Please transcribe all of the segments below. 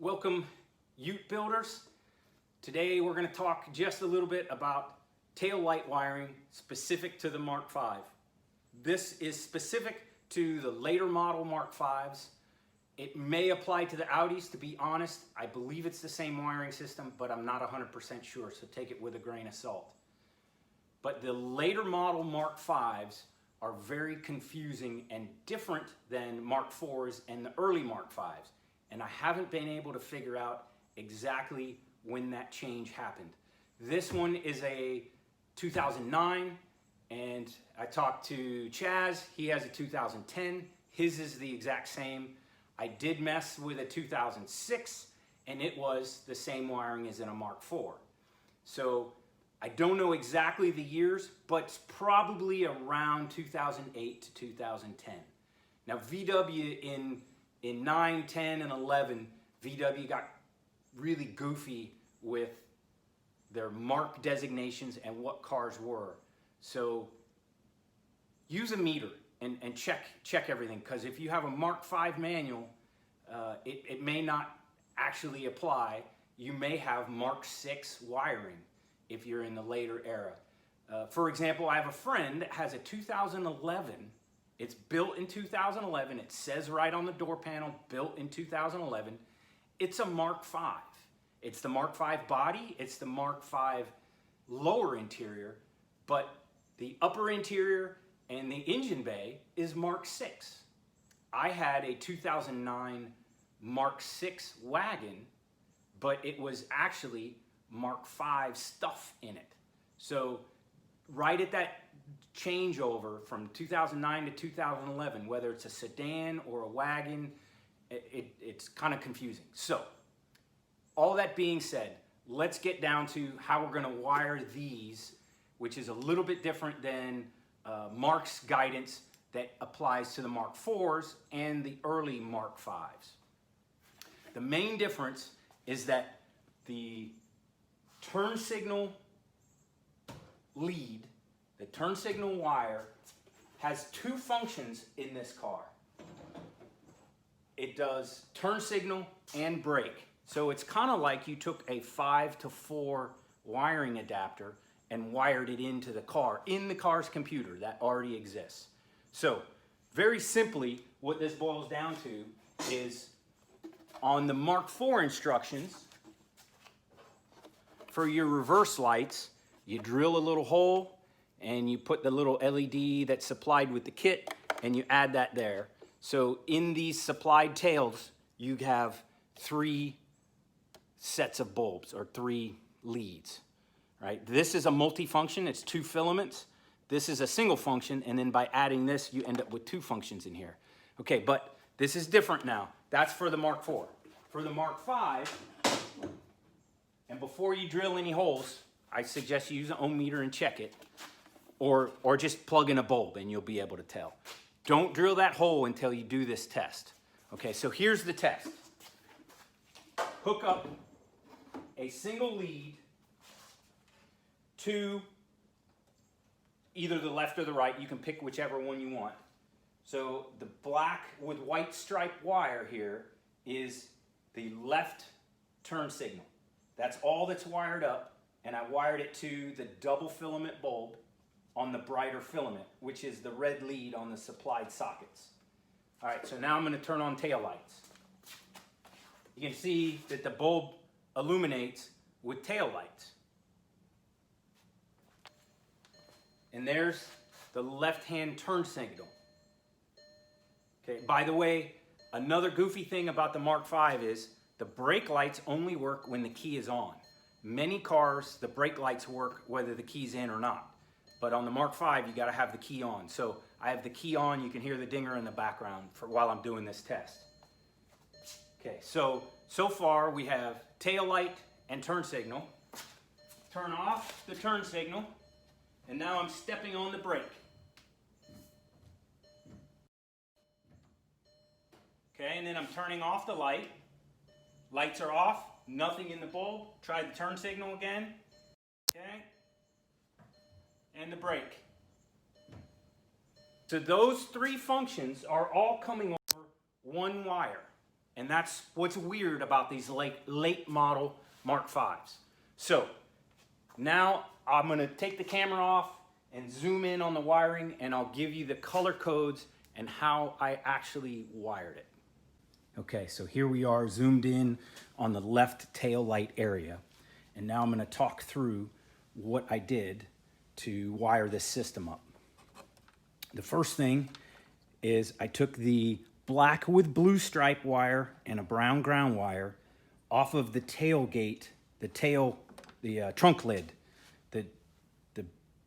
Welcome, Ute builders. Today we're going to talk just a little bit about tail light wiring specific to the Mark V. This is specific to the later model Mark Vs. It may apply to the Audis, to be honest. I believe it's the same wiring system, but I'm not 100% sure, so take it with a grain of salt. But the later model Mark Vs are very confusing and different than Mark IVs and the early Mark Vs. And I haven't been able to figure out exactly when that change happened. This one is a 2009, and I talked to Chaz. He has a 2010. His is the exact same. I did mess with a 2006, and it was the same wiring as in a Mark IV. So I don't know exactly the years, but it's probably around 2008 to 2010. Now VW in 9, 10, and 11, VW got really goofy with their mark designations and what cars were. So use a meter and check everything, because if you have a Mark V manual, it may not actually apply. You may have Mark VI wiring if you're in the later era. For example, I have a friend that has a 2011. It's built in 2011. It says right on the door panel, built in 2011. It's a Mark V. It's the Mark V body. It's the Mark V lower interior, but the upper interior and the engine bay is Mark VI. I had a 2009 Mark VI wagon, but it was actually Mark V stuff in it. So right at that changeover from 2009 to 2011, whether it's a sedan or a wagon, it's kind of confusing. So all that being said, let's get down to how we're going to wire these, which is a little bit different than Mark's guidance that applies to the Mark IVs and the early Mark Vs. The main difference is that the turn signal lead, the turn signal wire, has two functions in this car. It does turn signal and brake. So it's kind of like you took a 5 to 4 wiring adapter and wired it into the car, in the car's computer that already exists. So very simply, what this boils down to is on the Mark IV instructions, for your reverse lights, you drill a little hole and you put the little LED that's supplied with the kit and you add that there. So in these supplied tails, you have 3 sets of bulbs or 3 leads, right? This is a multi-function, it's 2 filaments. This is a single function, and then by adding this, you end up with 2 functions in here. Okay, but this is different now. That's for the Mark IV. For the Mark V, and before you drill any holes, I suggest you use an ohm meter and check it, or just plug in a bulb and you'll be able to tell. Don't drill that hole until you do this test. Okay, so here's the test. Hook up a single lead to either the left or the right. You can pick whichever one you want. So the black with white striped wire here is the left turn signal. That's all that's wired up, and I wired it to the double filament bulb on the brighter filament, which is the red lead on the supplied sockets. All right, so now I'm going to turn on tail lights. You can see that the bulb illuminates with tail lights. And there's the left-hand turn signal. Okay, by the way, another goofy thing about the Mark V is the brake lights only work when the key is on. Many cars, the brake lights work whether the key's in or not. But on the Mark V, you got to have the key on. So I have the key on. You can hear the dinger in the background while I'm doing this test. Okay, so far we have tail light and turn signal. Turn off the turn signal, and now I'm stepping on the brake. Okay, and then I'm turning off the light. Lights are off, nothing in the bulb. Try the turn signal again. Okay, and the brake. So those 3 functions are all coming over one wire. And that's what's weird about these late model Mark V's. So now I'm gonna take the camera off and zoom in on the wiring, and I'll give you the color codes and how I actually wired it. Okay, so here we are zoomed in on the left tail light area. And now I'm gonna talk through what I did to wire this system up. The first thing is I took the black with blue stripe wire and a brown ground wire off of the tailgate, the trunk lid. The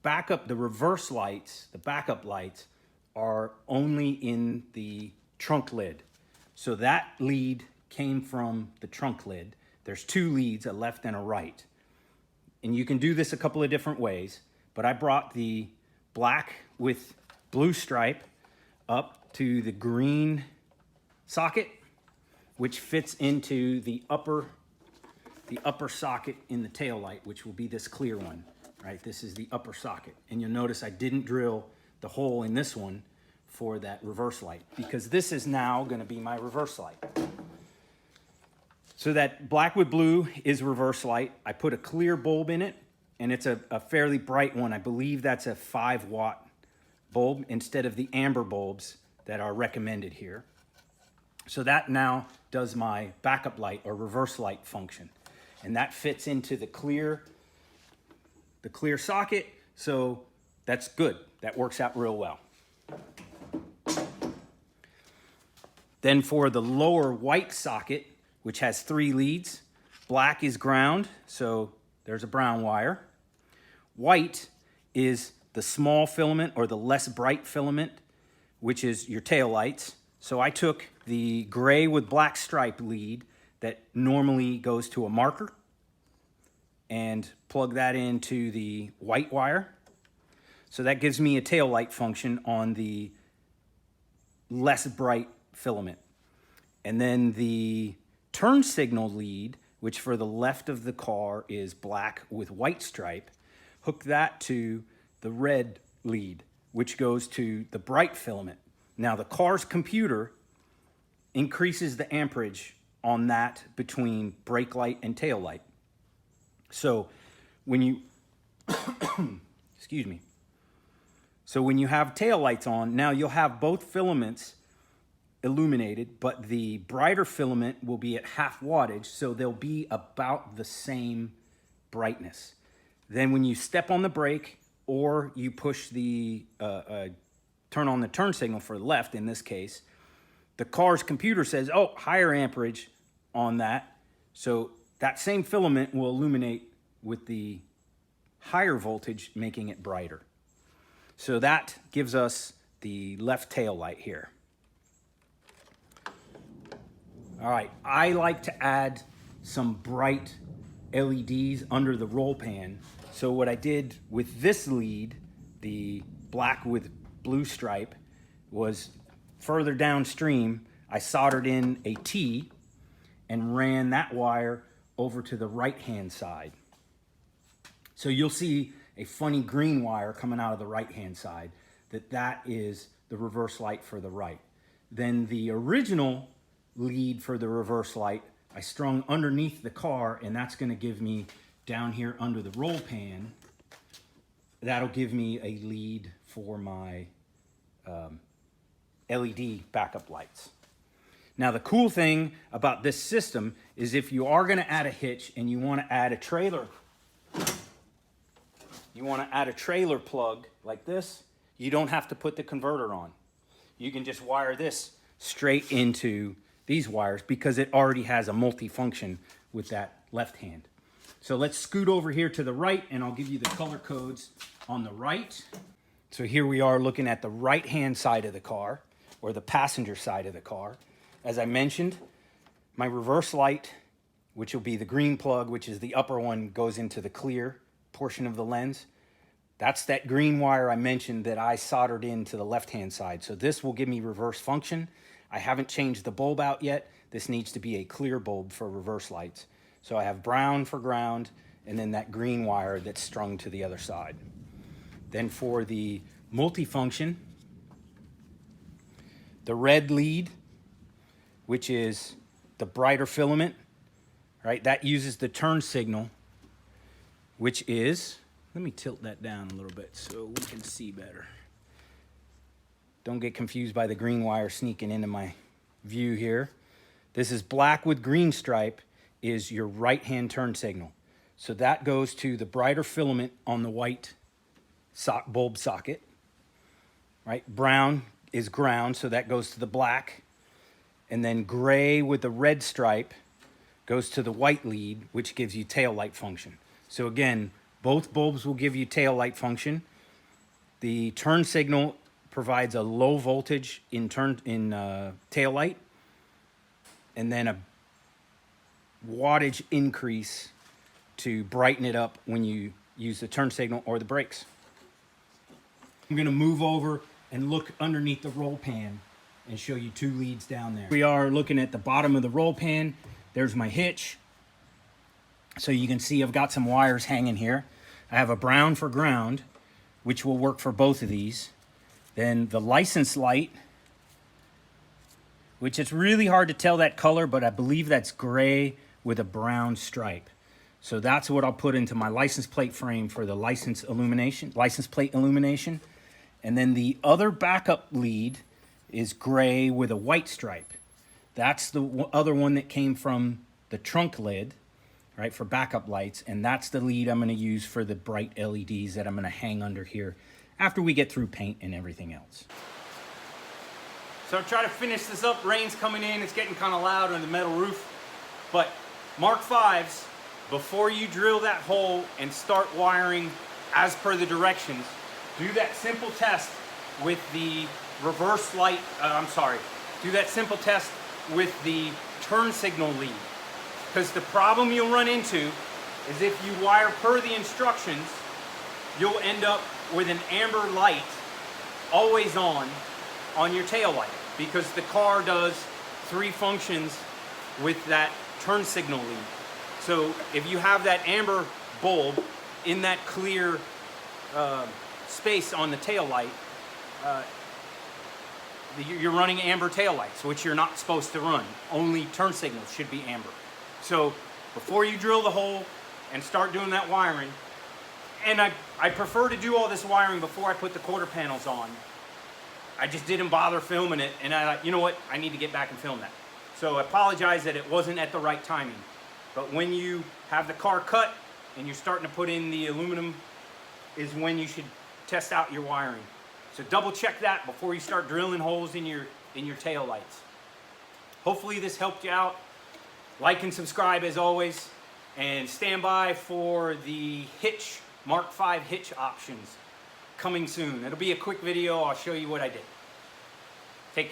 backup, the reverse lights, the backup lights are only in the trunk lid. So that lead came from the trunk lid. There's two leads, a left and a right. And you can do this a couple of different ways, but I brought the black with blue stripe up to the green socket, which fits into the upper socket in the tail light, which will be this clear one, right? This is the upper socket. And you'll notice I didn't drill the hole in this one for that reverse light, because this is now gonna be my reverse light. So that black with blue is reverse light. I put a clear bulb in it, and it's a fairly bright one. I believe that's a 5-watt bulb instead of the amber bulbs that are recommended here. So that now does my backup light or reverse light function. And that fits into the clear socket, so that's good. That works out real well. Then for the lower white socket, which has 3 leads, black is ground, so there's a brown wire. White is the small filament or the less bright filament, which is your tail lights. So I took the gray with black stripe lead that normally goes to a marker and plug that into the white wire. So that gives me a tail light function on the less bright filament. And then the turn signal lead, which for the left of the car is black with white stripe, hook that to the red lead, which goes to the bright filament. Now the car's computer increases the amperage on that between brake light and tail light. So when you, excuse me. So when you have tail lights on, now you'll have both filaments illuminated, but the brighter filament will be at half wattage, so they'll be about the same brightness. Then when you step on the brake or you push the, turn on the turn signal for left in this case, the car's computer says, oh, higher amperage on that. So that same filament will illuminate with the higher voltage, making it brighter. So that gives us the left tail light here. All right, I like to add some bright LEDs under the roll pan. So what I did with this lead, the black with blue stripe, was further downstream, I soldered in a T and ran that wire over to the right-hand side. So you'll see a funny green wire coming out of the right-hand side, that is the reverse light for the right. Then the original lead for the reverse light, I strung underneath the car, and that's gonna give me down here under the roll pan, that'll give me a lead for my LED backup lights. Now the cool thing about this system is if you are gonna add a hitch and you wanna add a trailer, plug like this, you don't have to put the converter on. You can just wire this straight into these wires because it already has a multifunction with that left hand. So let's scoot over here to the right and I'll give you the color codes on the right. So here we are looking at the right-hand side of the car, or the passenger side of the car. As I mentioned, my reverse light, which will be the green plug, which is the upper one, goes into the clear portion of the lens. That's that green wire I mentioned that I soldered into the left-hand side. So this will give me reverse function. I haven't changed the bulb out yet. This needs to be a clear bulb for reverse lights. So I have brown for ground, and then that green wire that's strung to the other side. Then for the multifunction, the red lead, which is the brighter filament, right? That uses the turn signal, which is, let me tilt that down a little bit so we can see better. Don't get confused by the green wire sneaking into my view here. This is black with green stripe is your right-hand turn signal. So that goes to the brighter filament on the white bulb socket, right? Brown is ground, so that goes to the black. And then gray with the red stripe goes to the white lead, which gives you tail light function. So again, both bulbs will give you tail light function. The turn signal provides a low voltage in tail light, and then a wattage increase to brighten it up when you use the turn signal or the brakes. I'm gonna move over and look underneath the roll pan and show you two leads down there. We are looking at the bottom of the roll pan. There's my hitch. So you can see I've got some wires hanging here. I have a brown for ground, which will work for both of these. Then the license light, which it's really hard to tell that color, but I believe that's gray with a brown stripe. So that's what I'll put into my license plate frame for the license plate illumination. And then the other backup lead is gray with a white stripe. That's the other one that came from the trunk lid, right, for backup lights. And that's the lead I'm gonna use for the bright LEDs that I'm gonna hang under here after we get through paint and everything else. So I'll try to finish this up. Rain's coming in, it's getting kind of loud on the metal roof. But Mark 5s, before you drill that hole and start wiring as per the directions, do that simple test with the reverse light, do that simple test with the turn signal lead. Because the problem you'll run into is if you wire per the instructions, you'll end up with an amber light always on your tail light, because the car does 3 functions with that turn signal lead. So if you have that amber bulb in that clear space on the tail light, you're running amber tail lights, which you're not supposed to run. Only turn signals should be amber. So before you drill the hole and start doing that wiring, and I prefer to do all this wiring before I put the quarter panels on. I just didn't bother filming it, and you know what? I need to get back and film that. So I apologize that it wasn't at the right timing. But when you have the car cut and you're starting to put in the aluminum is when you should test out your wiring. So double check that before you start drilling holes in your tail lights. Hopefully this helped you out. Like and subscribe as always, and stand by for the hitch, Mark 5 hitch options coming soon. It'll be a quick video. I'll show you what I did. Take care.